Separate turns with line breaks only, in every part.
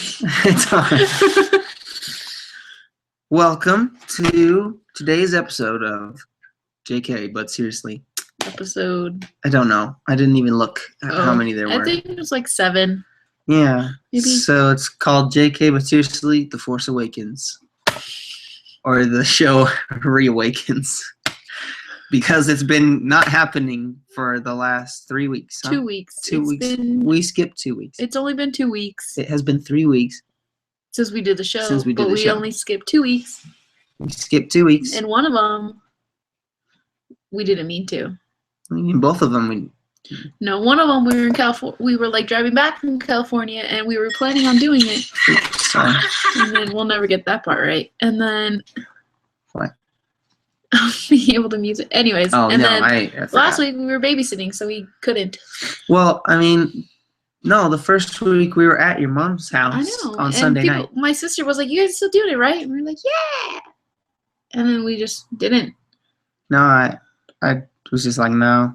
It's on. Welcome to today's episode of JK, but seriously.
Episode.
I don't know. I didn't even look at how many there were.
I think it was like 7.
Yeah.
Maybe.
So it's called JK, but seriously, The Force Awakens. Or the show Reawakens. Because it's been not happening for the last 3 weeks. Huh?
2 weeks.
2 weeks. We skipped 2 weeks.
It's only been 2 weeks.
It has been 3 weeks.
Since we did the show.
But we
only skipped 2 weeks.
We skipped 2 weeks.
And one of them, we didn't mean to.
I mean, both of them.
No, one of them we were in California. We were like driving back from California, and we were planning on doing it.
Sorry.
And then we'll never get that part right. And then.
What?
Being able to mute it. Anyways.
Oh,
and
no,
then
I
last week we were babysitting, so we couldn't.
Well, I mean, no, the first week we were at your mom's house on Sunday night.
My sister was like, "You guys still doing it, right?" And we were like, "Yeah." And then we just didn't.
No, I was just like, no.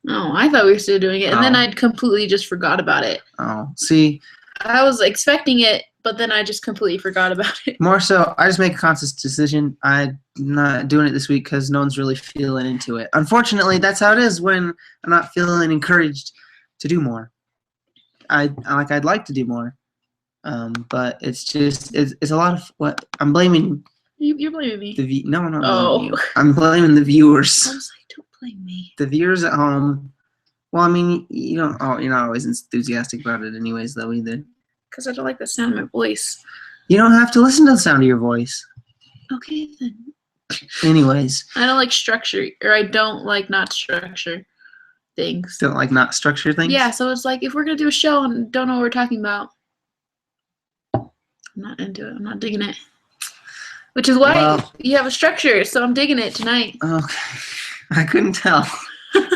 No, I thought we were still doing it, and then I completely just forgot about it.
Oh, see.
I was expecting it, but then I just completely forgot about it.
More so, I just make a conscious decision. I'm not doing it this week because no one's really feeling into it. Unfortunately, that's how it is when I'm not feeling encouraged to do more. I'd like to do more, but it's just it's a lot of what I'm blaming.
You're blaming me.
No. You. I'm blaming the viewers.
I was like, don't blame me.
The viewers at home. Well, I mean, you're not always enthusiastic about it, anyways, though either.
Because I don't like the sound of my voice.
You don't have to listen to the sound of your voice.
Okay then.
Anyways.
I don't like structure, or I don't like not structure things.
Don't like not structure things?
Yeah, so it's like if we're gonna do a show and don't know what we're talking about, I'm not into it. I'm not digging it. Which is why you have a structure, so I'm digging it tonight.
Okay. I couldn't tell.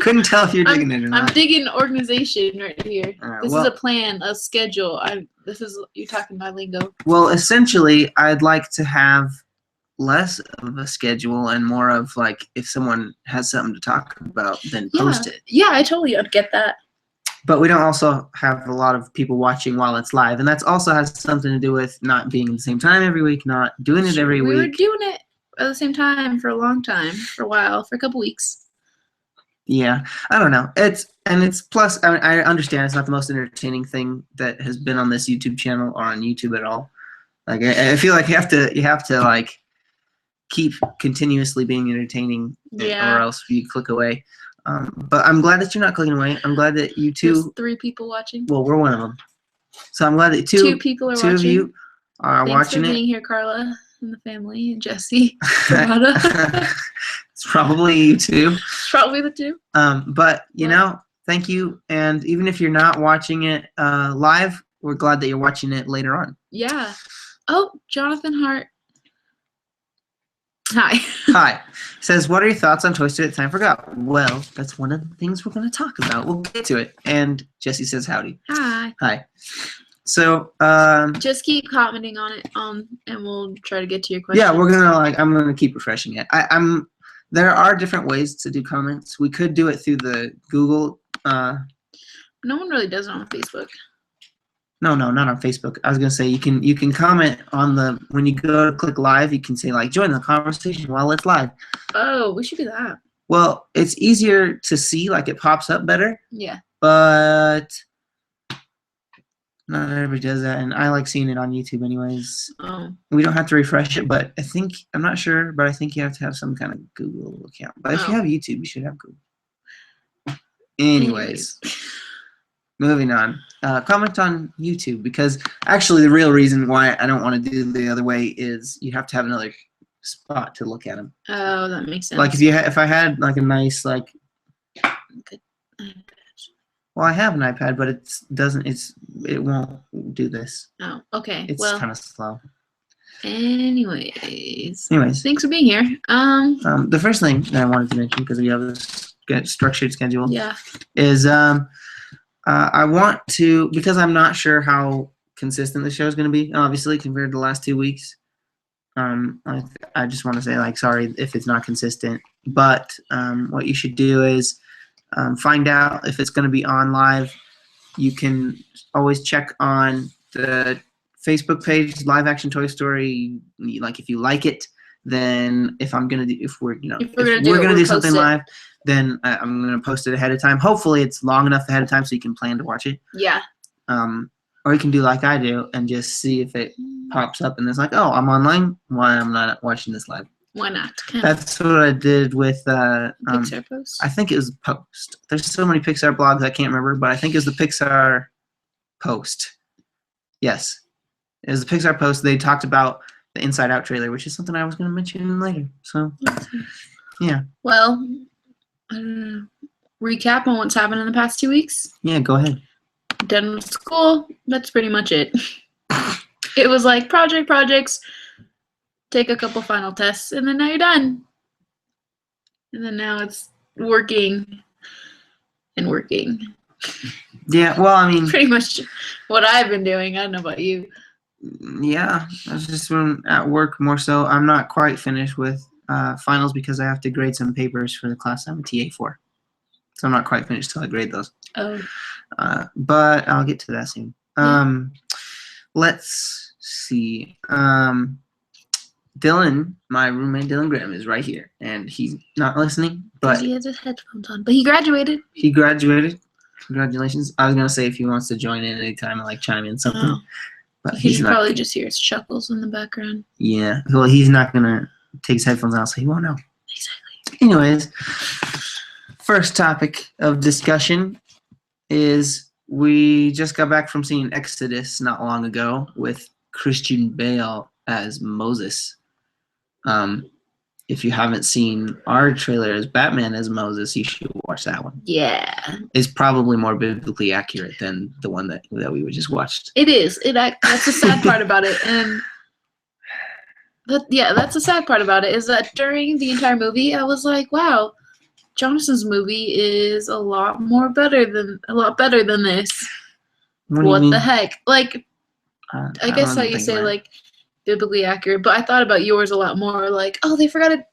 Couldn't tell if you're digging it or not.
I'm digging organization right here. This is a plan, a schedule. You're talking my lingo.
Well, essentially, I'd like to have less of a schedule and more of like if someone has something to talk about, then post it.
Yeah, I totally get that.
But we don't also have a lot of people watching while it's live, and that's also has something to do with not being at the same time every week, not doing it every week.
We were doing it at the same time for a long time, for a while, for a couple weeks.
Yeah, I don't know. It's plus. I understand it's not the most entertaining thing that has been on this YouTube channel or on YouTube at all. Like I feel like you have to like keep continuously being entertaining, or else you click away. But I'm glad that you're not clicking away. I'm glad that you two.
There's 3 people watching.
Well, we're one of them. So I'm glad that
2 people are watching.
2 of you are watching it.
Thanks for being here, Carla and the family, and Jesse.
It's probably you too.
It's probably the 2.
But thank you. And even if you're not watching it live, we're glad that you're watching it later on.
Yeah. Oh, Jonathan Hart. Hi.
Hi. Says, what are your thoughts on Toy Story That Time Forgot? Well, that's one of the things we're going to talk about. We'll get to it. And Jesse says, howdy.
Hi.
Hi. So,
just keep commenting on it, and we'll try to get to your question.
Yeah, I'm gonna keep refreshing it. There are different ways to do comments. We could do it through the Google.
No one really does it on Facebook.
No, not on Facebook. I was gonna say you can comment on when you go to click live, you can say like join the conversation while it's live.
Oh, we should do that.
Well, it's easier to see, like it pops up better.
Yeah.
But not everybody does that, and I like seeing it on YouTube anyways.
Oh.
We don't have to refresh it, but I'm not sure, but I think you have to have some kind of Google account. But if you have YouTube, you should have Google. Anyways. Moving on. Comment on YouTube, because actually the real reason why I don't want to do the other way is you have to have another spot to look at them.
Oh, that makes sense.
Like if I had like a nice like. Well, I have an iPad, but it won't do this.
Oh, okay.
It's kind of slow.
Anyways, thanks for being here.
The first thing that I wanted to mention, because we have this structured schedule, is I want to, because I'm not sure how consistent the show is going to be, obviously, compared to the last 2 weeks. I just want to say, like, sorry if it's not consistent. But what you should do is find out if it's going to be on live. You can always check on the Facebook page, Live Action Toy Story. Like, if you like it, then if we're gonna do something live, then I'm gonna post it ahead of time. Hopefully, it's long enough ahead of time so you can plan to watch it.
Yeah.
Or you can do like I do and just see if it pops up and it's like, oh, I'm online. Why I'm not watching this live?
Why not?
That's what I did with
Pixar Post.
I think it was Post. There's so many Pixar blogs I can't remember, but I think it was the Pixar Post. Yes, it was the Pixar Post. They talked about the Inside Out trailer, which is something I was going to mention later. So, yeah.
Well, recap on what's happened in the past 2 weeks.
Yeah, go ahead.
Done with school. That's pretty much it. It was like projects. Take a couple final tests, and then now you're done. And then now it's working.
Yeah, well, I mean,
pretty much what I've been doing. I don't know about you.
Yeah, I've just been at work more so. I'm not quite finished with finals because I have to grade some papers for the class I'm a TA for. So I'm not quite finished till I grade those.
Oh.
But I'll get to that soon.
Yeah.
Let's see. Dylan, my roommate Dylan Graham, is right here, and he's not listening. But
he has his headphones on. But he graduated.
He graduated. Congratulations. I was gonna say if he wants to join in anytime, like chime in something.
Oh.
But
he's probably just hear his chuckles in the background.
Yeah. Well, he's not gonna take his headphones out, so he won't know.
Exactly.
Anyways, first topic of discussion is we just got back from seeing Exodus not long ago with Christian Bale as Moses. If you haven't seen our trailer as Batman as Moses, you should watch that one.
Yeah.
It's probably more biblically accurate than the one that we just watched.
It is. That's the sad part about it. And that's the sad part about it is that during the entire movie, I was like, wow, Jonathan's movie is a lot better than this. What the heck? Like, I guess how you say, like, biblically accurate, but I thought about yours a lot more, like, oh, they forgot it,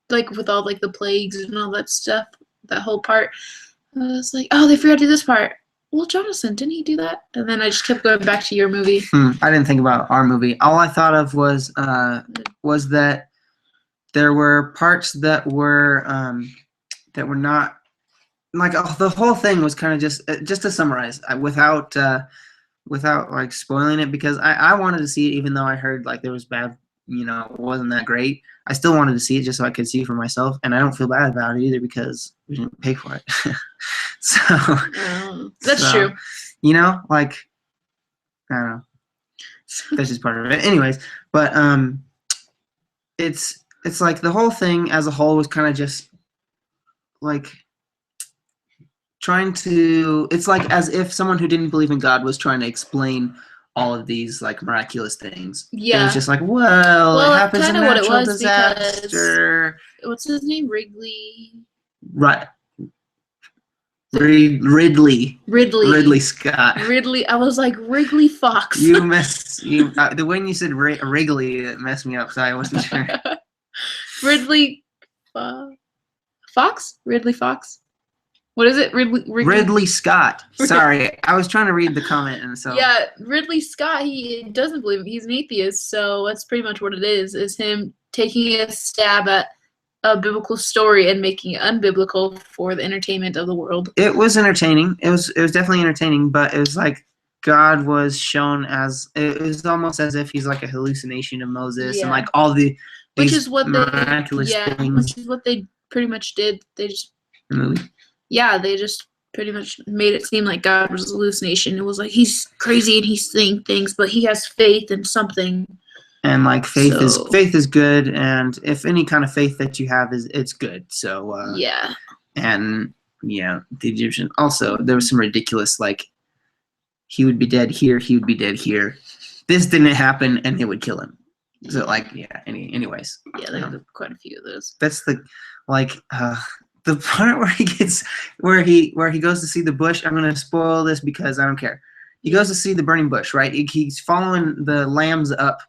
like, with all, like, the plagues and all that stuff, that whole part. I was like, oh, they forgot to do this part. Well, Jonathan, didn't he do that? And then I just kept going back to your movie.
I didn't think about our movie. All I thought of was that there were parts that were not, like, the whole thing was kind of just to summarize, without like spoiling it, because I wanted to see it even though I heard like there was bad, it wasn't that great. I still wanted to see it just so I could see it for myself, and I don't feel bad about it either because we didn't pay for it.
That's true.
Like, I don't know. That's just part of it. Anyways, but it's like the whole thing as a whole was kind of just like it's like as if someone who didn't believe in God was trying to explain all of these like miraculous things.
Yeah.
It was just like, well, it happens in natural disaster.
What's his name? Wrigley.
Right. Ridley Scott.
Ridley. I was like Wrigley Fox.
The way you said Wrigley, it messed me up, so I wasn't sure.
Ridley Fox? Ridley Fox? What is it?
Ridley Scott. Sorry, I was trying to read the comment, and so.
Yeah, Ridley Scott. He doesn't believe he's an atheist, so that's pretty much what it is him taking a stab at a biblical story and making it unbiblical for the entertainment of the world. It was
entertaining. It was definitely entertaining, but it was like God was shown as, it was almost as if he's like a hallucination of Moses, and like all these miraculous things.
Which is what they pretty much did. They just.
Really?
Yeah, they just pretty much made it seem like God was a hallucination. It was like he's crazy and he's saying things, but he has faith in something.
And like faith is good, and if any kind of faith that you have it's good. So
yeah.
And yeah, the Egyptian also, there was some ridiculous, like, he would be dead here, he would be dead here. This didn't happen, and it would kill him. So like, yeah. Anyways.
Yeah, there's quite a few of those.
That's the the part where he goes to see the bush. I'm gonna spoil this because I don't care. He goes to see the burning bush, right? He's following the lambs up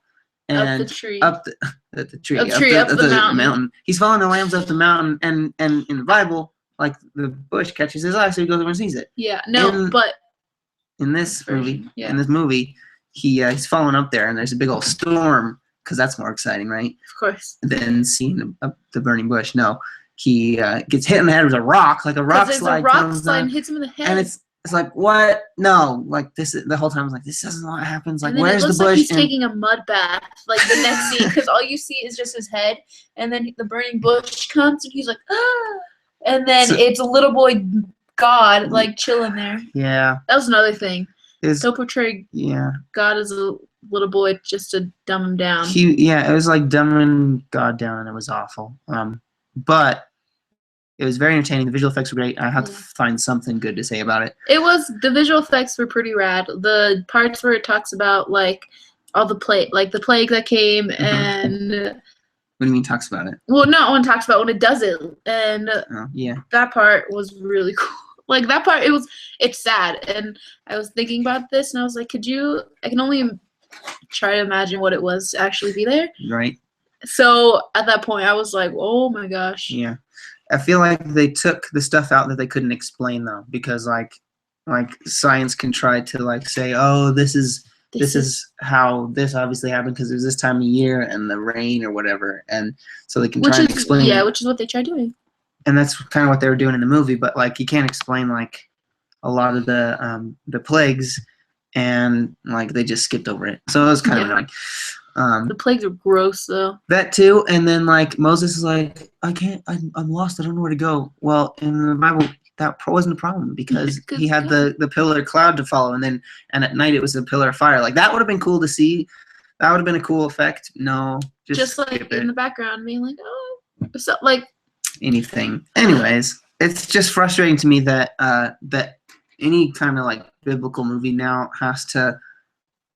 and
up the tree.
Up the mountain. He's following the lambs up the mountain, and in the Bible, like, the bush catches his eye, so he goes over and sees it.
Yeah, no, but
in this movie, he's falling up there, and there's a big old storm, because that's more exciting, right?
Of course.
Than seeing the burning bush. No, he gets hit in the head with a rock, like a rock slide.
A rock slide and hits him in the head.
And it's like, what? No, like this. The whole time I was like, this isn't what happens. Like, where's the bush?
Like he's taking a mud bath. Like the next scene, because all you see is just his head, and then the burning bush comes, and he's like, ah, and then it's a little boy God like chilling there.
Yeah,
that was another thing. Don't portray God as a little boy just to dumb him down.
It was like dumbing God down, and it was awful. But it was very entertaining. The visual effects were great. I had to find something good to say about it.
The visual effects were pretty rad. The parts where it talks about like all the plague that came and.
What do you mean talks about it?
Well, not when it talks about when it does it, and that part was really cool. Like that part, it's sad, and I was thinking about this, and I was like, I can only try to imagine what it was to actually be there.
Right.
So at that point, I was like, oh my gosh.
Yeah. I feel like they took the stuff out that they couldn't explain though, because like science can try to like say, oh, this is how this obviously happened because it was this time of year and the rain or whatever, and so they can try and explain.
Yeah, which is what they tried doing.
And that's kind of what they were doing in the movie, but like you can't explain like a lot of the plagues, and like they just skipped over it, so it was kind of annoying.
The plagues are gross though.
That too, and then like Moses is like, I'm lost, I don't know where to go. Well, in the Bible, that wasn't a problem because he had the pillar of cloud to follow, and at night it was a pillar of fire. Like that would have been cool to see. That would have been a cool effect. No, just
like in the background being like, oh, so like
anything. Anyways, it's just frustrating to me that that any kind of like biblical movie now has to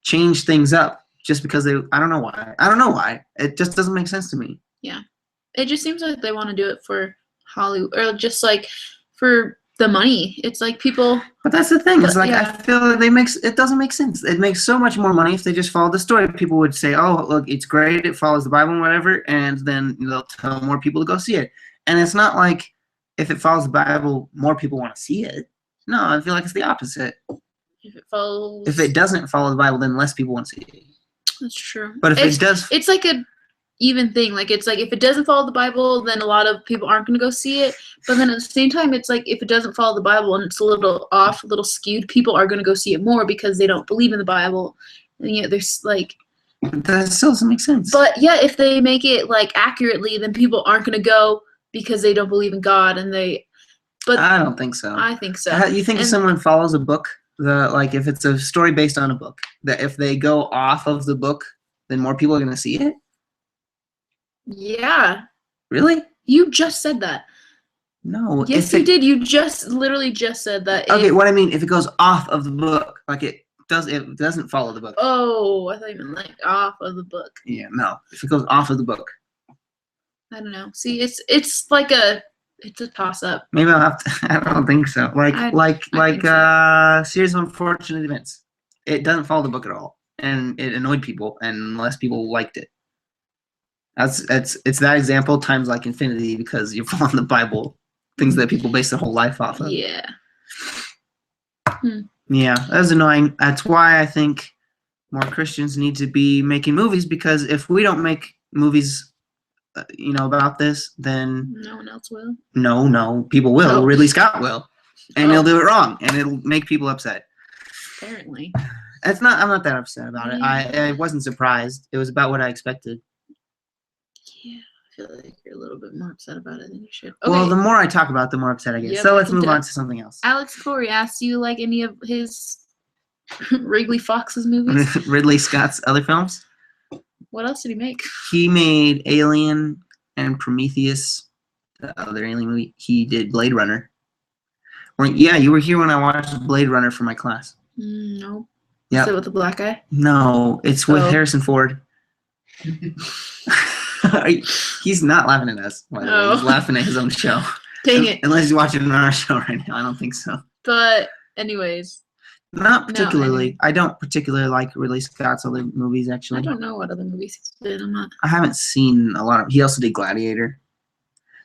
change things up. Just because I don't know why. It just doesn't make sense to me. Yeah.
It just seems like they want to do it for Hollywood, or just like for the money. It's like people.
But that's the thing. It's like I feel like it doesn't make sense. It makes so much more money if they just follow the story. People would say, "Oh, look, it's great. It follows the Bible and whatever," and then they'll tell more people to go see it. And it's not like if it follows the Bible, more people want to see it. No, I feel like it's the opposite. If it doesn't follow the Bible, then less people want to see it.
That's true.
But if it does,
it's like a even thing. Like it's like if it doesn't follow the Bible, then a lot of people aren't going to go see it. But then at the same time, it's like if it doesn't follow the Bible and it's a little off, a little skewed, people are going to go see it more because they don't believe in the Bible. And yet there's like
that still doesn't make sense.
But yeah, if they make it like accurately, then people aren't going to go because they don't believe in God, and they. But
I don't think so.
I think so.
You think if someone follows a book? Like if it's a story based on a book, that if they go off of the book, then more people are going to see it?
Yeah.
Really?
You just said that.
No.
Yes, you did. You literally just said that.
Okay, what I mean, if it goes off of the book, like it doesn't follow the book.
Oh, I thought you meant like off of the book.
Yeah, no. If it goes off of the book.
I don't know. See, it's like it's a toss-up.
Maybe I'll have to. I don't think so. Like Series of Unfortunate Events. It doesn't follow the book at all, and it annoyed people, and less people liked it. It's that example times like infinity because you're following the Bible, things that people base their whole life off of.
Yeah.
Yeah, that was annoying. That's why I think more Christians need to be making movies, because if we don't make movies about this, then
no one else will.
No, people will. Oh. Ridley Scott will, and he'll do it wrong, and it'll make people upset.
Apparently,
I'm not that upset about it. I wasn't surprised. It was about what I expected.
Yeah, I feel like you're a little bit more upset about it than you should. Okay.
Well, the more I talk about it, the more upset I get. So let's move on to something else.
Alex Corey asked you like any of his Wrigley Fox's movies.
Ridley Scott's other films.
What else did he make?
He made Alien and Prometheus, the other Alien movie. He did Blade Runner. Yeah, you were here when I watched Blade Runner for my class.
No.
Yeah.
Is it with the black guy?
No, it's with Harrison Ford. He's not laughing at us, by the way. He's laughing at his own show.
Dang it.
Unless he's watching our show right now. I don't think so.
But anyways.
Not particularly. I don't particularly like Ridley Scott's other movies, actually.
I don't know what other movies he's did.
I haven't seen a lot of. He also did Gladiator.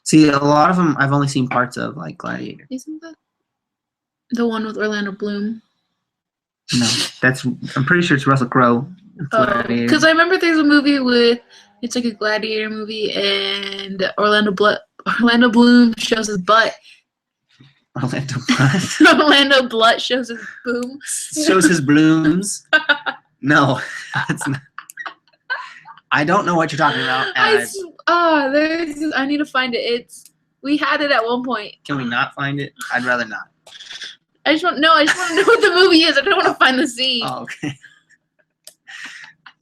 See, a lot of them I've only seen parts of, like Gladiator.
Isn't that the one with Orlando Bloom?
No, I'm pretty sure it's Russell Crowe.
Because I remember there's a movie it's like a gladiator movie, and Orlando Bloom shows his butt.
Orlando Blood.
Orlando Blood shows his boom.
Shows his blooms. No, that's not. I don't know what you're talking about.
I need to find it. We had it at one point.
Can we not find it? I'd rather not.
I just want to know what the movie is. I don't want to find the scene.
Oh, okay.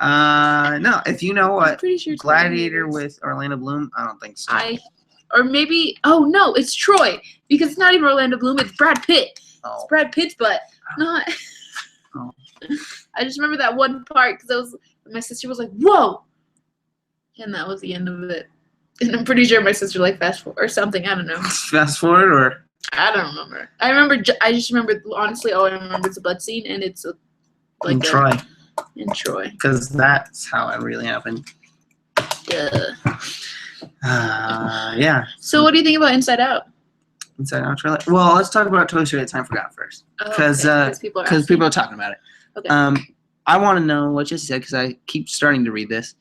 No, if you know what, I'm pretty sure Gladiator with Orlando Bloom, I don't think so.
Or maybe, oh no, it's Troy, because it's not even Orlando Bloom, it's Brad Pitt.
Oh.
It's Brad Pitt's butt, not.
Oh.
I just remember that one part because my sister was like, "Whoa," and that was the end of it. And I'm pretty sure my sister like fast forward or something. I don't know.
Fast forward or?
I don't remember. I just remember, honestly, all I remember is the butt scene, and it's like
in Troy.
In Troy.
Because that's how it really happened. Yeah.
So what do you think about Inside Out?
Inside Out trailer? Well, let's talk about Toy Story Time Forgot first. Because people are talking about it.
Okay.
I want to know what you said because I keep starting to read this.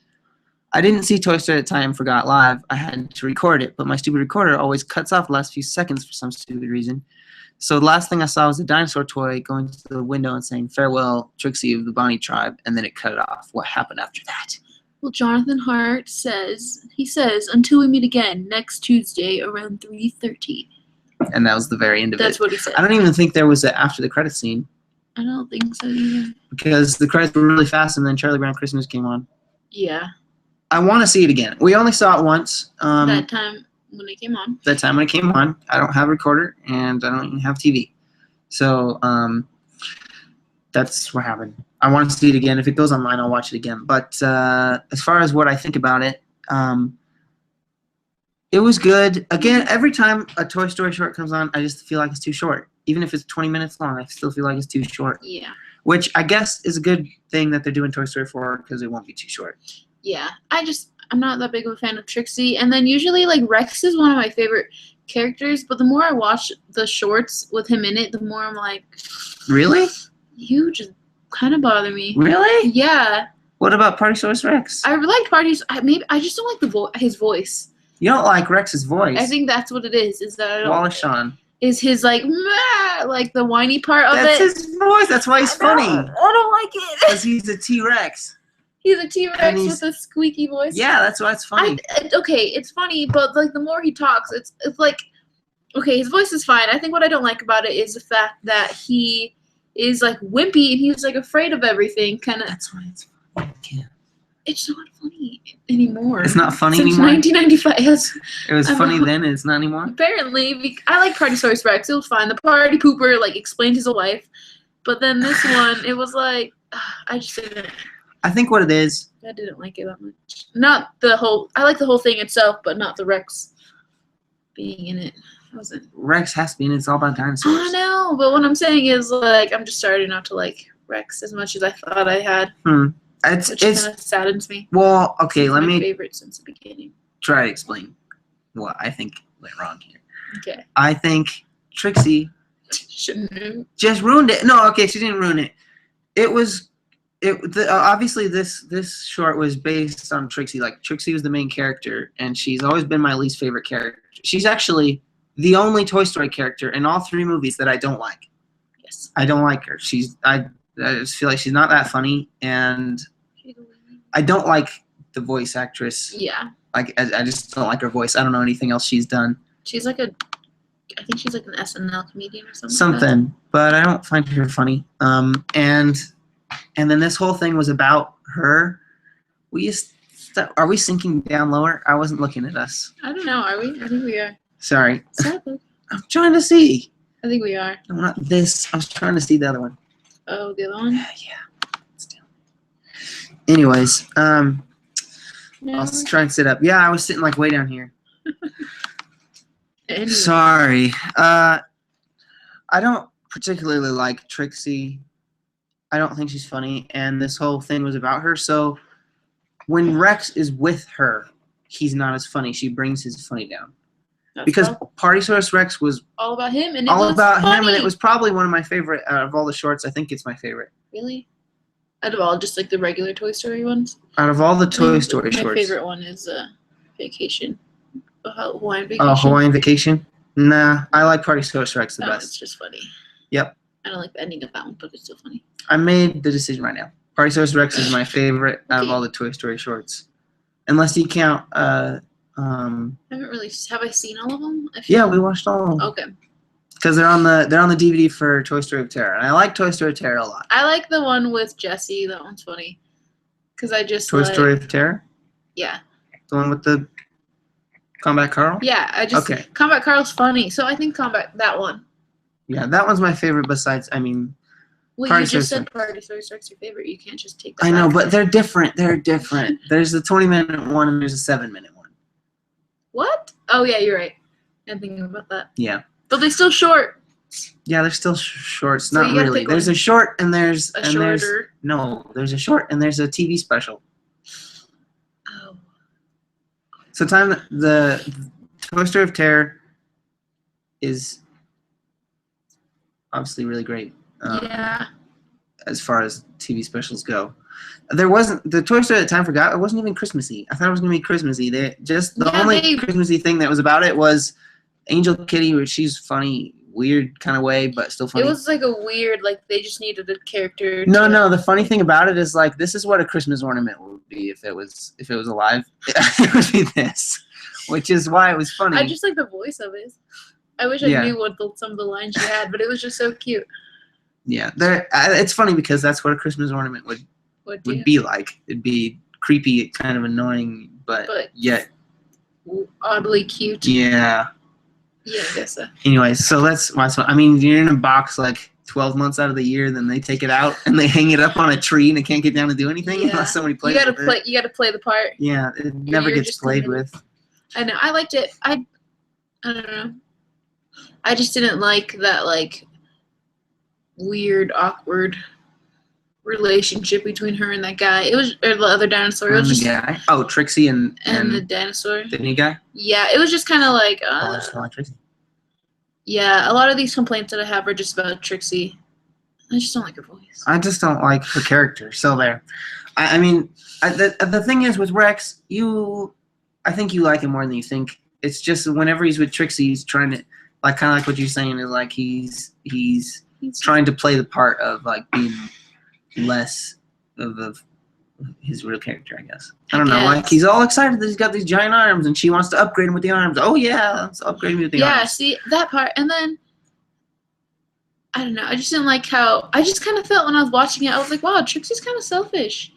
I didn't see Toy Story Time Forgot live. I had to record it, but my stupid recorder always cuts off the last few seconds for some stupid reason. So the last thing I saw was a dinosaur toy going to the window and saying, "Farewell, Trixie of the Bonnie Tribe," and then it cut it off. What happened after that?
Well, Jonathan Hart says, "Until we meet again next Tuesday around 3:30.
And that was the very end of it.
That's what he said.
I don't even think there was an after the credits scene.
I don't think so either.
Because the credits were really fast and then Charlie Brown Christmas came on.
Yeah.
I want to see it again. We only saw it once.
That time when it came on.
That time when it came on. I don't have a recorder and I don't even have TV. So that's what happened. I want to see it again. If it goes online, I'll watch it again. But as far as what I think about it, it was good. Again, every time a Toy Story short comes on, I just feel like it's too short. Even if it's 20 minutes long, I still feel like it's too short.
Yeah.
Which I guess is a good thing that they're doing Toy Story 4 because it won't be too short.
Yeah. I'm not that big of a fan of Trixie. And then usually, like, Rex is one of my favorite characters. But the more I watch the shorts with him in it, the more I'm like,
really?
You just kind of bother me.
Really?
Yeah.
What about Partysaurus Rex?
I like Parties. I just don't like his voice.
You don't like Rex's voice?
I think that's what it is. Is that I don't
Wallace Shawn.
Is his like the whiny part of
that's
it?
That's his voice. That's why he's funny. I
don't like it.
Because he's a T-Rex.
He's a T-Rex with a squeaky voice.
Yeah, that's why it's funny.
Okay, it's funny, but like the more he talks, it's like, okay, his voice is fine. I think what I don't like about it is the fact that he is like wimpy and he's like afraid of everything. Kind of.
That's why it's funny. Yeah.
It's not funny anymore.
It's not funny
Since
anymore?
1995.
It was funny then and it's not anymore?
Apparently. I like Partysaurus Rex. It was fine. The party pooper like explained his whole life. But then this one, it was like, I just didn't.
I think what it is.
I didn't like it that much. Not the whole, I like the whole thing itself, but not the Rex being in it.
Rex has to be in it. It's all about dinosaurs.
I know, but what I'm saying is like, I'm just starting not to like Rex as much as I thought I had. Which kind of saddens me.
Well, okay, let me.
My favorite since the beginning.
Try to explain what I think went wrong here.
Okay.
I think Trixie
shouldn't have.
Just ruined it. No, okay, she didn't ruin it. Obviously this short was based on Trixie. Like Trixie was the main character, and she's always been my least favorite character. She's actually the only Toy Story character in all 3 movies that I don't like.
Yes.
I don't like her. I just feel like she's not that funny, and I don't like the voice actress.
Yeah.
Like, I just don't like her voice. I don't know anything else she's done.
She's like I think she's like an SNL comedian or something.
Something, but I don't find her funny. And then this whole thing was about her. Are we sinking down lower? I wasn't looking at us.
I don't know. Are we? I think we are.
Sorry.
Sadly.
I'm trying to see.
I think we are.
No, not this. I was trying to see the other one.
Oh, the other one?
Yeah. Still. Anyways,
no.
I'll try and sit up. Yeah, I was sitting like way down here.
Anyway.
Sorry. I don't particularly like Trixie. I don't think she's funny, and this whole thing was about her. So when Rex is with her, he's not as funny. She brings his funny down. Because Partysaurus Rex was
all about him, and
all about him, and it was probably one of my favorite out of all the shorts. I think it's my favorite.
Really? Out of all, just like the regular Toy Story ones?
Out of all the Toy Story
my
shorts.
My favorite one is Vacation. Hawaiian Vacation.
Oh, Hawaiian Vacation? Nah, I like Party Toast Rex the best.
It's just funny.
Yep.
I don't like the ending of that one, but it's still funny.
I made the decision right now. Party Toast Rex is my favorite out of all the Toy Story shorts. Unless you count,
I haven't really. Have I seen all of them?
Yeah, we watched all of them.
Okay.
Because they're on the DVD for Toy Story of Terror, and I like Toy Story of Terror a lot.
I like the one with Jessie. That one's funny. Because I just
Toy Story of Terror.
Yeah.
The one with the Combat Carl.
Yeah, I just Combat Carl's funny, so I think that one.
Yeah, that one's my favorite. Besides, I mean.
Well, you just said Party Story Rex your favorite. You can't just take that.
I know, but they're different. They're different. There's a 20-minute one and there's a 7-minute one.
What? Oh yeah, you're right. I'm thinking about that.
Yeah.
But they're still short.
Yeah, they're still shorts. Not really. There's a short and there's
a shorter.
There's a short and there's a TV special.
Oh.
So the Toy Story of Terror is obviously really great.
Yeah.
As far as TV specials go, there wasn't the Toy Story at the time. Forgot it wasn't even Christmassy. I thought it was gonna be Christmassy. The only Christmassy thing that was about it was Angel Kitty, which she's funny, weird kind of way, but still funny.
It was like a weird, like they just needed a character.
No. The funny thing about it is like this is what a Christmas ornament would be if it was alive. It would be this, which is why it was funny.
I just like the voice of it. I wish I knew what some of the lines she had, but it was just so cute.
Yeah, it's funny because that's what a Christmas ornament would be like. It'd be creepy, kind of annoying, but yet
oddly cute.
Yeah.
Yeah, I guess so.
Anyways, so that's why. I mean, you're in a box like 12 months out of the year, then they take it out and they hang it up on a tree and it can't get down to do anything unless somebody plays. You
gotta play the part.
Yeah, it never gets played with.
I know. I liked it. I don't know. I just didn't like that like weird, awkward relationship between her and that guy. It was or the other dinosaur. It was just
guy. Oh, Trixie and
the dinosaur.
The new guy.
Yeah, it was just kind of like.
I just don't like Trixie.
Yeah, a lot of these complaints that I have are just about Trixie. I just don't like her voice.
I just don't like her character. So there. I mean, the thing is with Rex, I think you like him more than you think. It's just whenever he's with Trixie, he's trying to like kind of like what you're saying is like he's trying to play the part of like being less of his real character, I guess. I don't know. Like he's all excited that he's got these giant arms and she wants to upgrade him with the arms. Oh yeah, let's upgrade me with the arms.
Yeah, see that part, and then I don't know. I just didn't like how I just kind of felt when I was watching it. I was like, wow, Trixie's kind of selfish.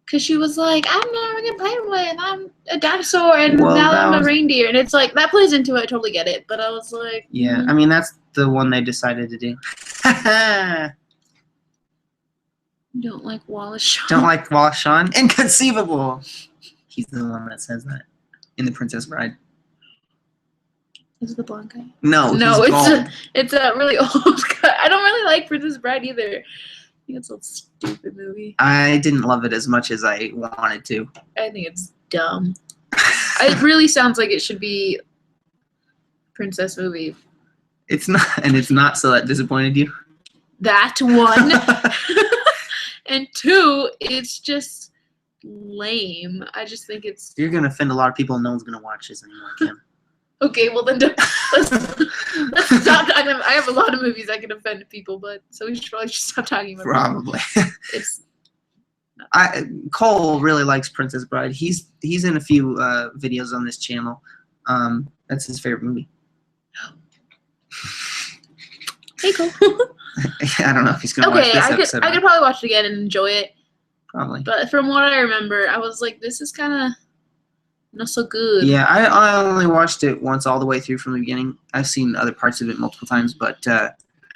Because she was like, I'm never going to play with. I'm a dinosaur, and now I'm a reindeer. And it's like, that plays into it. I totally get it. But I was like...
Yeah, I mean, that's the one they decided to do.
Don't like Wallace Shawn.
Don't like Wallace Shawn? Inconceivable! He's the one that says that in The Princess Bride.
Is it the blonde guy?
No,
it's a really old guy. I don't really like Princess Bride either. I think it's a stupid movie.
I didn't love it as much as I wanted to.
I think it's dumb. It really sounds like it should be a princess movie.
It's not, and it's not, so that disappointed you?
That one. And two, it's just lame. I just think it's...
You're going to offend a lot of people and no one's going to watch this anymore, Kim.
Okay, well then let's stop talking about, I have a lot of movies I can offend people, but so we should probably just stop talking about
Probably.
It's
Cole really likes Princess Bride. He's in a few videos on this channel. That's his favorite movie.
Hey Cole.
I don't know if he's gonna watch this episode.
I could probably watch it again and enjoy it.
Probably.
But from what I remember, I was like, this is kinda not so good.
Yeah, I only watched it once all the way through from the beginning. I've seen other parts of it multiple times, but
I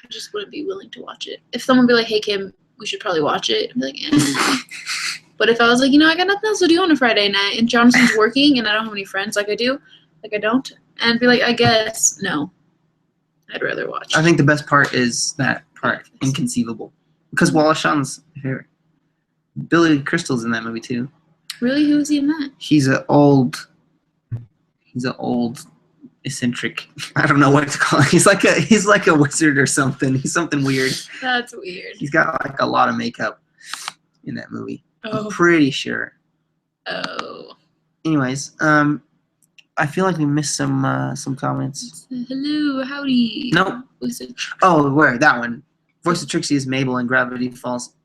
just wouldn't be willing to watch it. If someone would be like, hey Kim, we should probably watch it, I'd be like, eh. But if I was like, I got nothing else to do on a Friday night and Jonathan's working and I don't have any friends like I do, like I don't, and be like, I guess no. I'd rather watch.
I think the best part is that part, Inconceivable. Because Wallace Shawn's here. Billy Crystal's in that movie too.
Really? Who is he in that?
He's an old eccentric. I don't know what to call him. He's like a wizard or something. He's something weird.
That's weird.
He's got like a lot of makeup in that movie.
Oh.
I'm pretty sure.
Oh.
Anyways, I feel like we missed some comments.
Hello, howdy.
Nope. Oh, where? That one. Voice of Trixie is Mabel in Gravity Falls.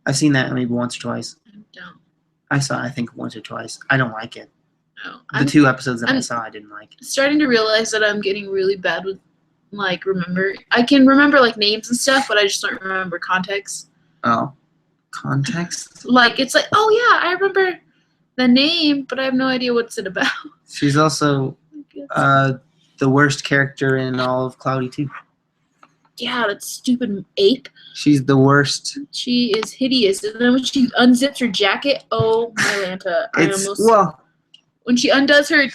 I've seen that maybe once or twice.
I don't.
I saw it, I think, once or twice. I don't like it.
No.
The 2 episodes that I saw, I didn't like.
Starting to realize that I'm getting really bad with, like, I can remember, like, names and stuff, but I just don't remember context.
Oh. Context?
Like, it's like, oh, yeah, I remember the name, but I have no idea what's it about.
She's also the worst character in all of Cloudy 2.
Yeah, that stupid ape.
She's the worst.
She is hideous. And then when she unzips her jacket, oh my Lanta. When she undoes her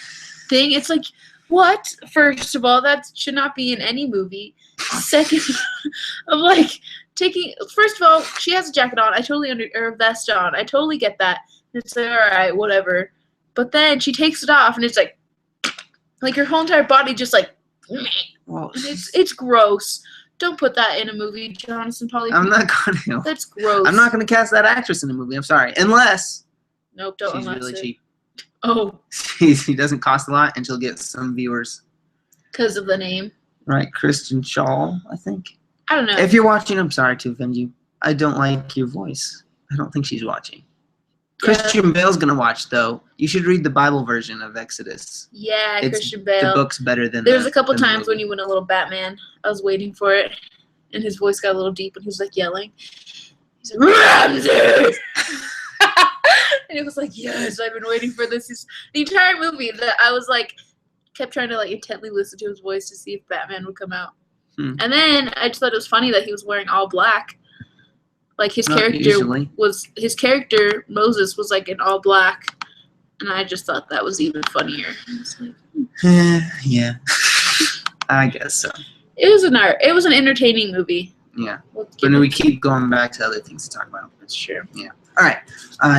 thing, it's like, what? First of all, that should not be in any movie. Second, I'm like first of all, she has a jacket on. I totally or a vest on. I totally get that. It's like, all right, whatever. But then she takes it off, and it's like her whole entire body just like,
well,
it's gross. Don't put that in a movie, Jonathan Polly.
I'm not going to.
That's gross.
I'm not going to cast that actress in a movie. I'm sorry. Unless
nope, don't
she's really cheap.
Oh.
She doesn't cost a lot, and she'll get some viewers.
Because of the name.
Right, Kristen Shaw, I think.
I don't know.
If you're watching, I'm sorry to offend you. I don't like your voice. I don't think she's watching. Yeah. Christian Bale's going to watch, though. You should read the Bible version of Exodus.
Yeah, Christian Bale.
The book's better than
There's a couple times when you went a little Batman. I was waiting for it, and his voice got a little deep, and he was, like, yelling. He's like, Ramses! And it was like, yes, I've been waiting for this. The entire movie that I was, like, kept trying to, like, intently listen to his voice to see if Batman would come out. And then I just thought it was funny that he was wearing all black. Like his character Moses was like in all black, and I just thought that was even funnier.
Like, yeah, I guess so.
It was an entertaining movie.
Yeah, but then we keep going back to other things to talk about.
That's true.
Yeah. All right.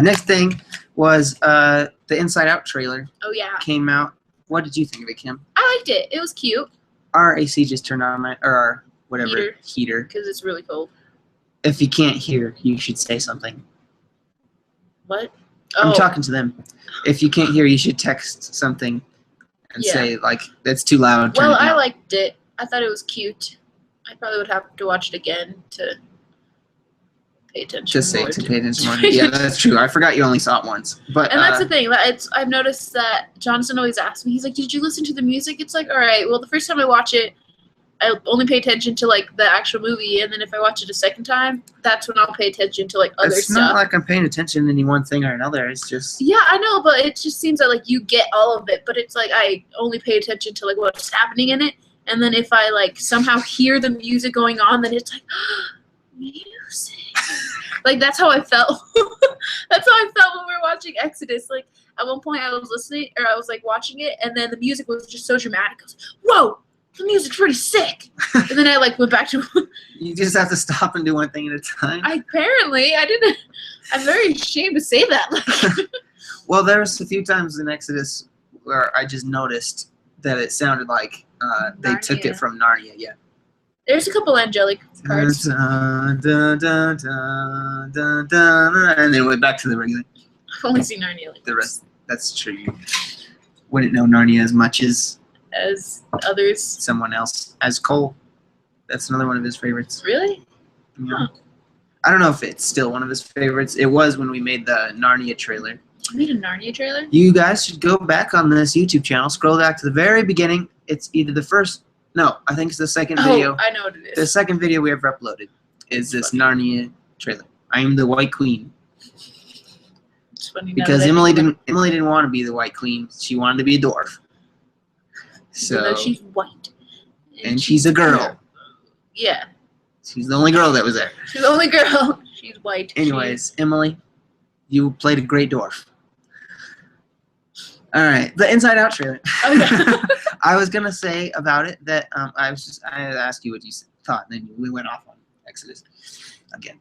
Next thing was the Inside Out trailer.
Oh yeah.
Came out. What did you think of it, Kim?
I liked it. It was cute.
Our AC just turned on our heater.
Because it's really cold.
If you can't hear, you should say something.
What?
I'm talking to them. If you can't hear, you should text something and say, like, that's too loud.
Well, I liked it. I thought it was cute. I probably would have to watch it again to pay attention
pay attention more. Yeah, that's true. I forgot you only saw it once. And
that's the thing. I've noticed that Johnson always asks me, he's like, did you listen to the music? It's like, all right, well, the first time I watch it, I only pay attention to, like, the actual movie, and then if I watch it a second time, that's when I'll pay attention to, like, other stuff. It's
not like I'm paying attention to any one thing or another. It's just...
Yeah, I know, but it just seems that, like, you get all of it, but it's like I only pay attention to, like, what's happening in it, and then if I, like, somehow hear the music going on, then it's like, music. Like, that's how I felt. That's how I felt when we were watching Exodus. Like, at one point I was like, watching it, and then the music was just so dramatic. I was like, whoa! The music's pretty sick. And then I, like, went back to...
You just have to stop and do one thing at a time?
Apparently. I didn't... I'm very ashamed to say that. Like.
Well, there was a few times in Exodus where I just noticed that it sounded like they took it from Narnia, yeah.
There's a couple angelic parts.
And then went back to the regular.
I've only seen Narnia. Like
the rest, that's true. You wouldn't know Narnia as much as
others.
Someone else. As Cole. That's another one of his favorites.
Really?
Yeah. Huh. I don't know if it's still one of his favorites. It was when we made the Narnia trailer.
You made a Narnia trailer?
You guys should go back on this YouTube channel, scroll back to the very beginning. It's either the first... No, I think it's the second video.
Oh, I know what it is.
The second video we ever uploaded is this Narnia trailer. I am the White Queen.
It's funny
because Emily didn't want to be the White Queen. She wanted to be a dwarf. So
even though she's white.
And she's a girl.
Yeah.
She's the only girl that was there.
She's the only girl. She's white.
Anyways, Emily, you played a great dwarf. All right, the Inside Out trailer. Okay. I was gonna say about it that I asked you what you thought, and then we went off on Exodus again.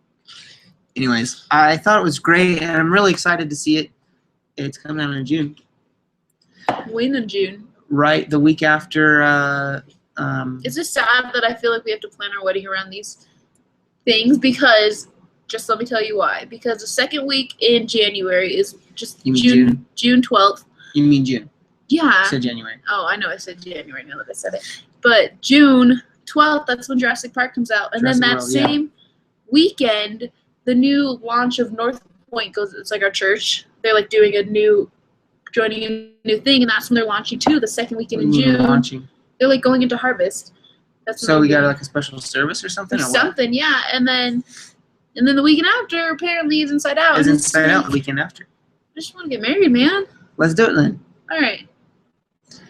Anyways, I thought it was great, and I'm really excited to see it. It's coming out in June.
When in June?
right the week after.
It's just sad that I feel like we have to plan our wedding around these things because, just let me tell you why. Because the second week in January is just June 12th.
You mean June?
Yeah.
I said January.
Oh, I know I said January now that I said it. But June 12th, that's when Jurassic Park comes out. And then that same weekend, the new launch of North Point goes, it's like our church. They're like doing joining a new thing, and that's when they're launching too, the second weekend in June.
Launching?
They're like going into harvest. That's
so we got like a special service or something?
Or something, yeah. And then the weekend after, apparently, is Inside Out.
Is Inside Out the weekend after?
I just want to get married, man.
Let's do it then.
All right.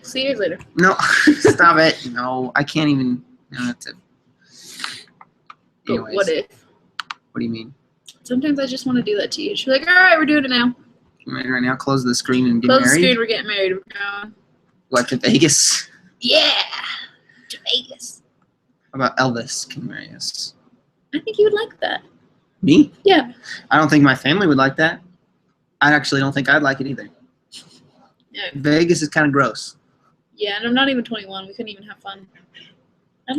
See you guys later.
No, stop it. No, I can't even. No, that's it.
Anyways. What if?
What do you mean?
Sometimes I just want to do that to you. She's like, all right, we're doing it now.
Get married right now. Close the screen and get married.
Close the screen. We're getting married. We're going.
What, to Vegas?
Yeah, to Vegas.
How about Elvis can marry us?
I think you would like that.
Me?
Yeah.
I don't think my family would like that. I actually don't think I'd like it either.
Yeah.
Vegas is kind of gross.
Yeah, and I'm not even 21. We couldn't even have fun.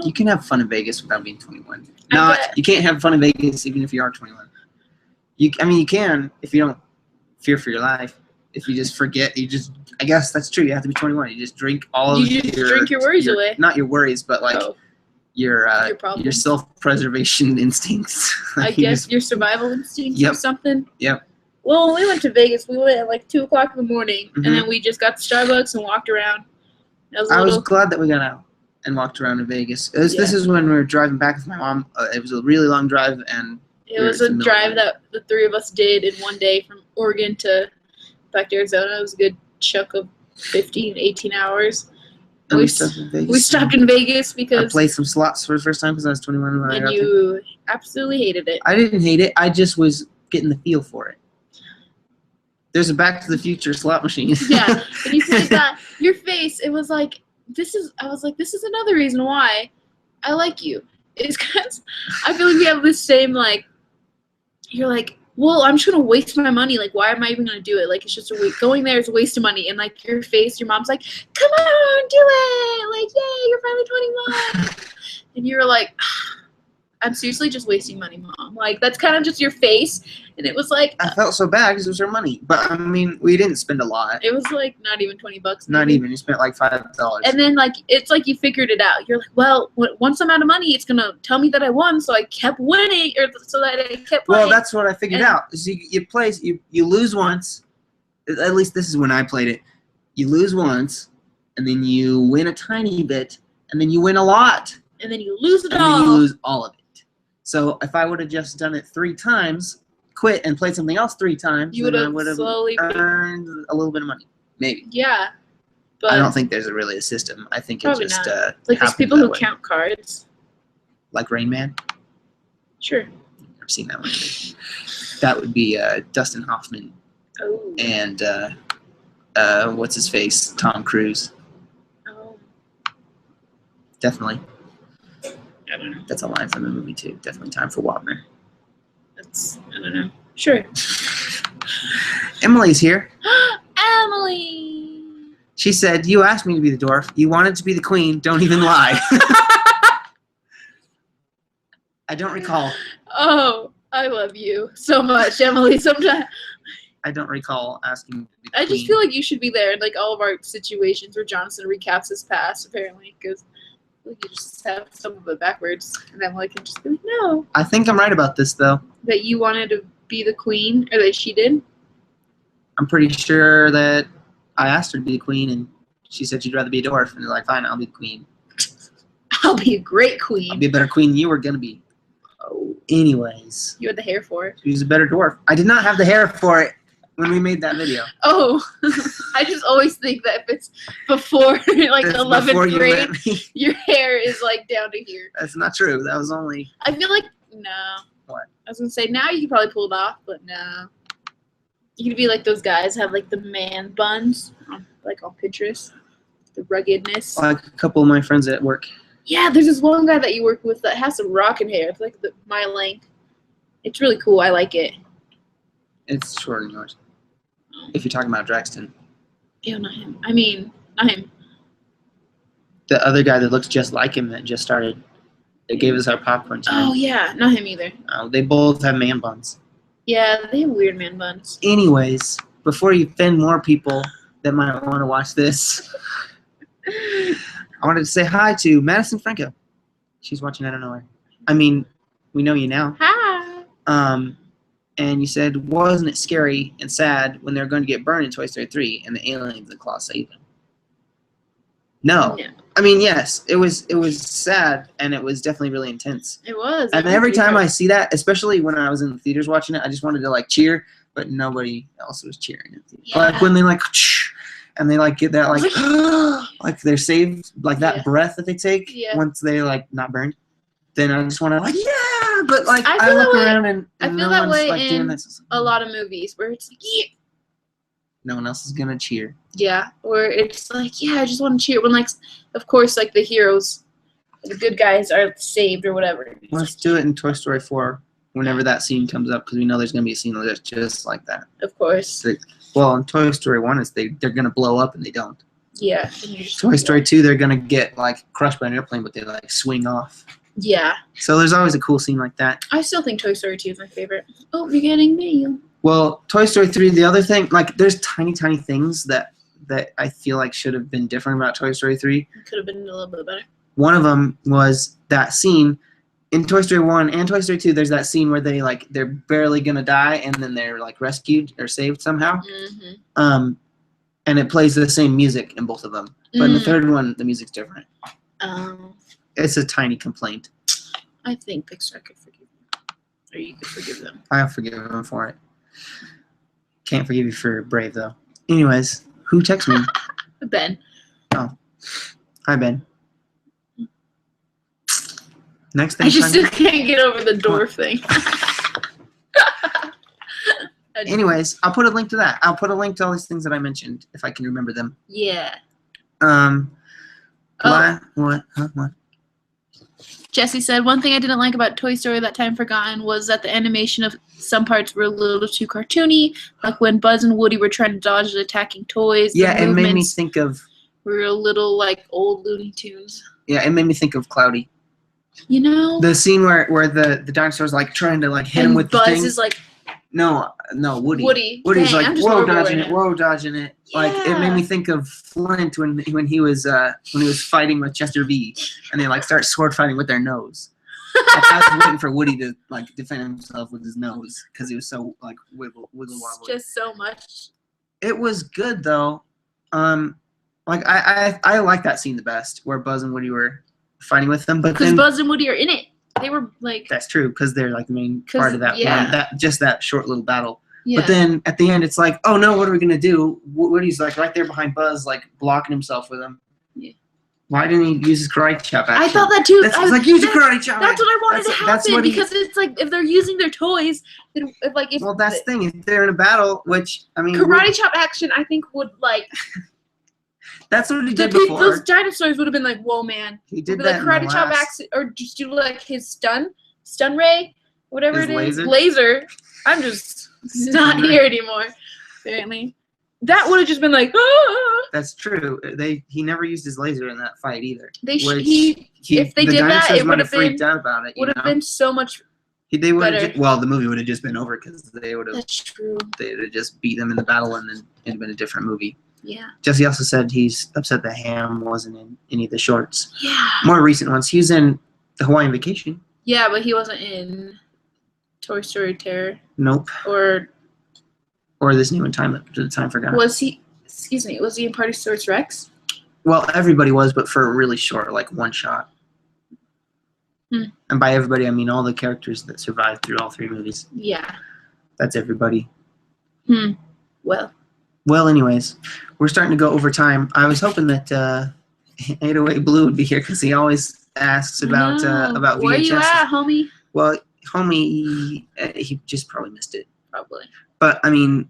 You can have fun in Vegas without being 21. No, you can't have fun in Vegas even if you are 21. You can if you don't fear for your life. If you just forget, I guess that's true. You have to be 21. You just drink
drink your worries away.
Not your worries, but like your self-preservation instincts.
I guess your survival instincts or something.
Yep.
Well, when we went to Vegas, we went at like 2 o'clock in the morning, and then we just got to Starbucks and walked around.
I was glad that we got out and walked around in Vegas. This is when we were driving back with my mom. It was a really long drive, and
it was a drive that the 3 of us did in one day from Oregon to back to Arizona. It was a good chunk of 15, 18 hours.
And we stopped in Vegas.
We stopped in Vegas because
I played some slots for the first time because I was 21.
And you absolutely hated it.
I didn't hate it. I just was getting the feel for it. There's a Back to the Future slot machine.
Yeah, and you played that. Your face, it was like, I was like, this is another reason why I like you. It's because I feel like we have this same, like, you're like, well, I'm just going to waste my money. Like, why am I even going to do it? Like, it's just going there is a waste of money. And, like, your face, your mom's like, come on, do it. Like, yay, you're finally 21. And you're like, I'm seriously just wasting money, Mom. Like, that's kind of just your face. And it was like...
I felt so bad because it was her money. But, I mean, we didn't spend a lot.
It was, like, not even $20. Maybe.
Not even. You spent, like, $5.
And then, like, it's like you figured it out. You're like, well, once I'm out of money, it's going to tell me that I won. So I kept winning. Or so that I kept playing.
Well, that's what I figured out. So you lose once. At least this is when I played it. You lose once. And then you win a tiny bit. And then you win a lot.
And then you lose it all.
And then you lose all of it. So if I would have just done it 3 times, quit and played something else 3 times,
you would have slowly
earned a little bit of money, maybe.
Yeah, but
I don't think there's really a system. I think it just
like there's people who count cards,
like Rain Man.
Sure,
I've seen that one. That would be Dustin Hoffman.
Oh.
And what's his face? Tom Cruise.
Oh.
Definitely.
I don't know.
That's a line from the movie too. Definitely time for Wapner.
I don't know. Sure.
Emily's here.
Emily!
She said, you asked me to be the dwarf. You wanted to be the queen. Don't even lie. I don't recall.
Oh, I love you so much, Emily. Sometimes
I don't recall asking to be the
I
queen.
just feel like you should be there in like all of our situations where Jonathan recaps his past, apparently, because you just have some of it backwards, and Emily can just be like, no.
I think I'm right about this, though.
That you wanted to be the queen, or that she did?
I'm pretty sure that I asked her to be the queen, and she said she'd rather be a dwarf, and they're like, fine, I'll be the queen.
I'll be a great queen.
I'll be a better queen than you were going to be. Oh, anyways.
You had the hair for it.
She was a better dwarf. I did not have the hair for it when we made that video.
Oh, I just always think that if it's before like 11th grade, your hair is like down to here.
That's not true. That was only...
I feel like, no.
What?
I was going to say, now you could probably pull it off, but no. You could be like those guys have like the man buns, like on Pinterest. The ruggedness.
Like a couple of my friends at work.
Yeah, there's this one guy that you work with that has some rockin' hair. It's like my length. It's really cool. I like it.
It's shorter than yours. If you're talking about Draxton.
Ew, not him. I mean, not him.
the other guy that looks just like him that just started. They gave us our popcorn time.
Oh yeah, not him either.
They both have man buns.
Yeah, they have weird man buns.
Anyways, before you offend more people that might want to watch this, I wanted to say hi to Madison Franco. She's watching out of nowhere. I mean, we know you now.
Hi.
And you said, wasn't it scary and sad when they were going to get burned in Toy Story 3 and the aliens and Claw saved them? No. I mean, yes, it was sad and it was definitely really intense.
It was.
And every time I see that, especially when I was in the theaters watching it, I just wanted to like cheer, but nobody else was cheering.
Yeah.
Like when they like, and they like get that like, like they're saved, like that breath that they take once they like not burned. Then I just want to like, yeah, but like I look around and
I feel
no
that
one's
way
like doing
in
this.
a lot of movies where it's like, yeah.
No one else is gonna cheer.
Yeah, or it's like, yeah, I just want to cheer when, like, of course, like the heroes, the good guys are saved or whatever.
Let's do it in Toy Story 4 whenever that scene comes up because we know there's gonna be a scene that's just like that.
Of course.
Well, in Toy Story 1, they're gonna blow up and they don't.
Yeah.
Toy Story 2, they're gonna get like crushed by an airplane, but they like swing off.
Yeah.
So there's always a cool scene like that.
I still think Toy Story 2 is my favorite. Oh, you're getting mail.
Well, Toy Story 3, the other thing, like there's tiny things that I feel like should have been different about Toy Story 3.
Could have been a little bit better.
One of them was that scene in Toy Story 1 and Toy Story 2. There's that scene where they're barely gonna die and then they're like rescued or saved somehow.
Mm-hmm.
And it plays the same music in both of them, but in the third one, the music's different. It's a tiny complaint.
I think Pixar could forgive you, or you could forgive them.
I'll forgive them for it. Can't forgive you for Brave though. Anyways, who texted me?
Ben.
Oh, hi Ben. Next thing.
I just still can't get over the dwarf thing.
Anyways, I'll put a link to that. I'll put a link to all these things that I mentioned if I can remember them.
Yeah.
What? What?
Jesse said, one thing I didn't like about Toy Story That Time Forgotten was that the animation of some parts were a little too cartoony, like when Buzz and Woody were trying to dodge the attacking toys.
Yeah, it made me think of...
were a little like old Looney Tunes.
Yeah, it made me think of Cloudy.
You know?
The scene where the dinosaur's like trying to like hit him with
Buzz
the thing.
is like...
No, Woody. Woody's
Dang,
like, whoa, dodging it.
Yeah.
Like it made me think of Flint when he was fighting with Chester V, and they like start sword fighting with their nose. Like, I was waiting for Woody to like defend himself with his nose because he was so like wiggle wobbly.
Just so much.
It was good though. Like I like that scene the best where Buzz and Woody were fighting with them, but
because Buzz and Woody are in it. They were like...
That's true, because they're like the main part of that one, that short little battle. Yeah. But then at the end, it's like, oh no, what are we gonna do? Woody's like right there behind Buzz, like blocking himself with him. Yeah. Why didn't he use his karate chop action?
I thought that too.
I was like, use your karate chop.
That's what I wanted to happen because it's like if they're using their toys, then if
well, that's the thing. If they're in a battle, which I mean,
karate chop action, I think would like.
That's what he did before.
Those dinosaurs would have been like, whoa, man.
He did that.
Like karate chop action, or just do like his stun ray, whatever his laser. I'm just not here anymore. Apparently, that would have just been like. Ah!
That's true. He never used his laser in that fight either.
If they did that, it would have been
freaked out about it.
Would have been so much.
They would have. Well, the movie would have just been over because they would have.
That's true.
They would have just beat them in the battle, and then it'd been a different movie.
Yeah.
Jesse also said he's upset that Ham wasn't in any of the shorts.
Yeah.
More recent ones. He was in the Hawaiian Vacation.
Yeah, but he wasn't in Toy Story Terror.
Nope.
Or
this new Time Forgotten.
Was he? Excuse me. Was he in Party Stories Rex?
Well, everybody was, but for a really short, like one shot. And by everybody, I mean all the characters that survived through all three movies.
Yeah.
That's everybody.
Well,
anyways, we're starting to go over time. I was hoping that 808 Blue would be here because he always asks about VHS.
Where you at, homie?
Well, homie, he just probably missed it.
Probably.
But, I mean,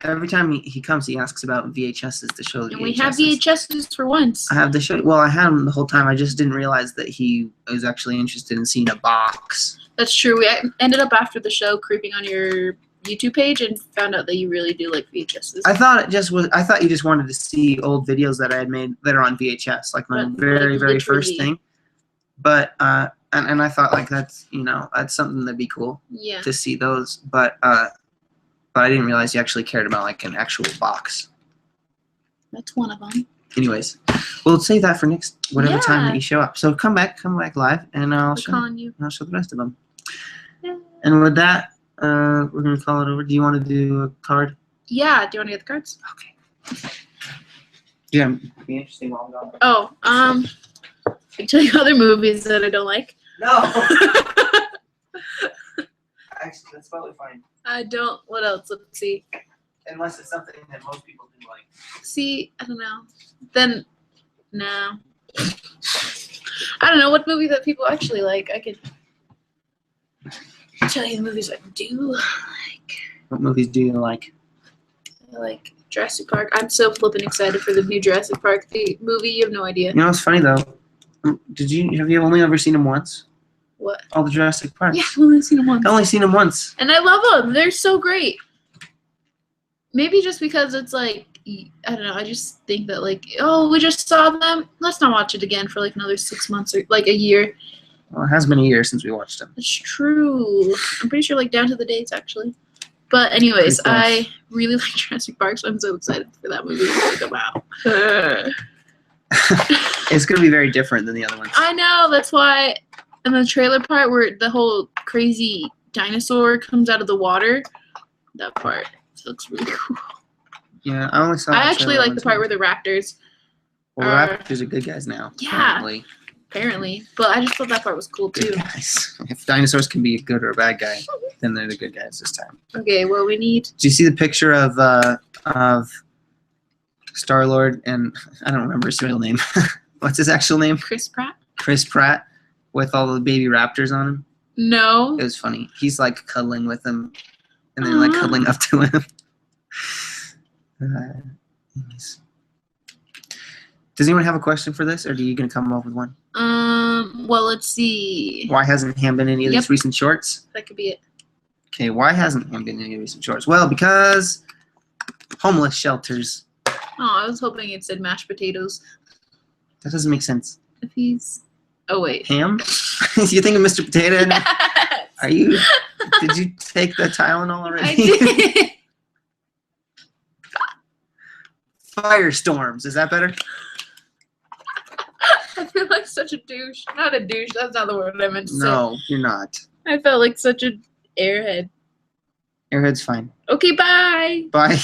every time he comes, he asks about VHSs to show the VHSs.
And we have VHSs for once.
I have the show. Well, I had them the whole time. I just didn't realize that he was actually interested in seeing a box.
That's true. We ended up after the show creeping on your YouTube page and found out that you really do like VHSs.
I thought you just wanted to see old videos that I had made that are on VHS, like my very first thing. But and I thought like that's something that'd be cool.
Yeah.
To see those, but I didn't realize you actually cared about like an actual box.
That's one of them.
Anyways, we'll save that for whatever time that you show up. So come back live, and I'll show the rest of them. Yeah. And with that, we're gonna call it over. Do you want to do a card?
Yeah. Do you want to get the cards?
Okay. Yeah. Be interesting while I'm gone.
Oh, I can tell you other movies that I don't like.
No. Actually, that's probably fine.
I don't. What else? Let's see.
Unless it's something that most people do like.
See, I don't know. Then, no. I don't know what movie that people actually like. I could tell you the movies I do like.
What movies do you like?
I like Jurassic Park. I'm so flippin' excited for the new Jurassic Park movie. You have no idea.
You know what's funny though? Have you only ever seen them once?
What?
All the Jurassic Parks.
Yeah, I've only seen them once.
I've only seen them once.
And I love them. They're so great. Maybe just because it's like, I don't know, I just think that like, oh, we just saw them. Let's not watch it again for like another 6 months or like a year.
Well, it has been a year since we watched them.
That's true. I'm pretty sure like down to the dates actually. But anyways, I really like Jurassic Park, so I'm so excited for that movie to come out.
It's going to be very different than the other ones.
I know, that's why in the trailer part where the whole crazy dinosaur comes out of the water, that part looks really cool.
Yeah, I only saw
I actually like the part where the raptors.
Well, raptors are good guys now.
Yeah. Apparently. But I just thought that part was cool too.
Good guys. If dinosaurs can be a good or a bad guy, then they're the good guys this time.
Okay, well we need.
Do you see the picture of Star-Lord and I don't remember his real name. What's his actual name?
Chris Pratt.
Chris Pratt with all the baby raptors on him.
No.
It was funny. He's like cuddling with them, and they're like cuddling up to him. Anyways. Does anyone have a question for this, or are you gonna come up with one?
Well, let's see.
Why hasn't Ham been in any of these recent shorts?
That could be it.
Okay, why hasn't Ham been in any recent shorts? Well, because homeless shelters.
Oh, I was hoping it said mashed potatoes.
That doesn't make sense.
If he's. Oh wait.
Ham? You think of Mr. Potato?
Yes.
Are you? Did you take the Tylenol already?
I did.
Firestorms. Is that better?
I feel like such a douche. Not a douche. That's not the word I meant to say.
No, you're not.
I felt like such an airhead.
Airhead's fine.
Okay, bye.
Bye.